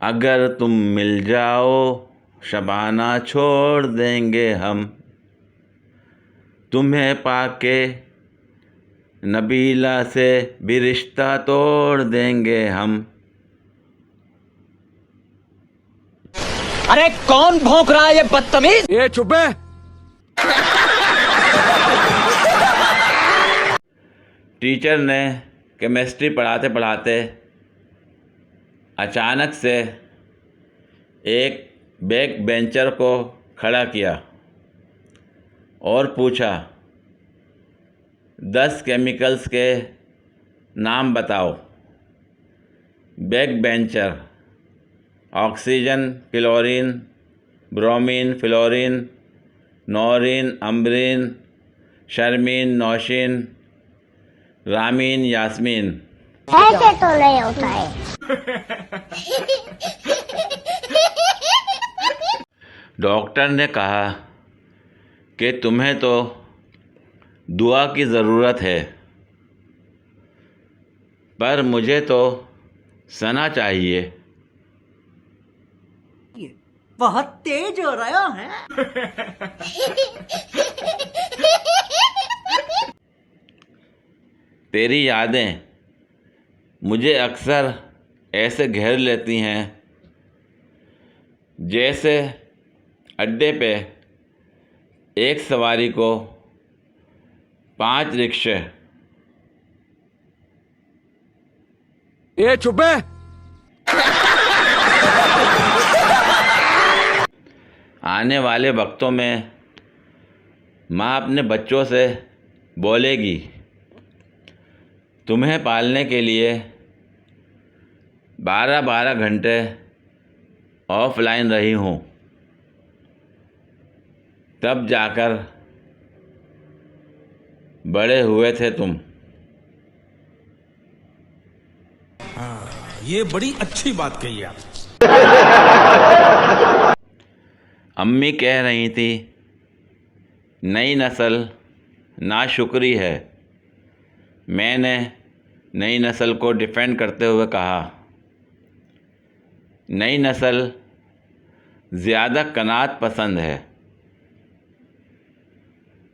अगर तुम मिल जाओ शबाना छोड़ देंगे हम, तुम्हें पाके नबीला से भी रिश्ता तोड़ देंगे हम। अरे कौन भौंक रहा है ये बदतमीज? ये चुप है। टीचर ने केमिस्ट्री पढ़ाते पढ़ाते अचानक से एक बैक बेंचर को खड़ा किया और पूछा, 10 केमिकल्स के नाम बताओ। Back bencher: oxygen, chlorine, bromine, fluorine, Noreen, Ambreen, Sharmeen, Nausheen, Rameen, Yasmin. ऐसे तो नहीं होता है। डॉक्टर ने कहा कि तुम्हें तो दुआ की ज़रूरत है, पर मुझे तो सना चाहिए। बहुत तेज हो रहा है। तेरी यादें मुझे अक्सर ऐसे घेर लेती हैं जैसे अड्डे पे एक सवारी को 5 रिक्शे। ये चुप है। आने वाले वक्तों में माँ अपने बच्चों से बोलेगी, तुम्हें पालने के लिए 12-12 घंटे ऑफलाइन रही हूँ, तब जाकर बड़े हुए थे तुम। ये बड़ी अच्छी बात कही आप। अम्मी कह रही थी, नई नस्ल नाशुक्री है। मैंने नई नस्ल को डिफेंड करते हुए कहा, नई नस्ल ज़्यादा कनात पसंद है,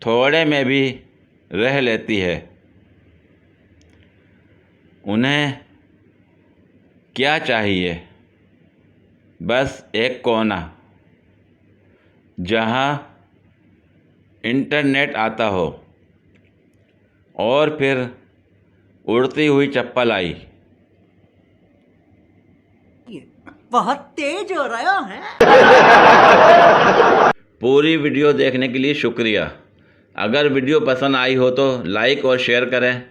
थोड़े में भी रह लेती है। उन्हें क्या चाहिए? बस एक कोना जहाँ इंटरनेट आता हो, और फिर उड़ती हुई चप्पल आई। बहुत तेज हो रहा है। पूरी वीडियो देखने के लिए शुक्रिया। अगर वीडियो पसंद आई हो तो लाइक और शेयर करें,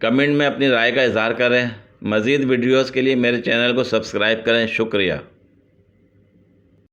कमेंट में अपनी राय का इजहार करें। मज़ीद वीडियोस के लिए मेरे चैनल को सब्सक्राइब करें। शुक्रिया।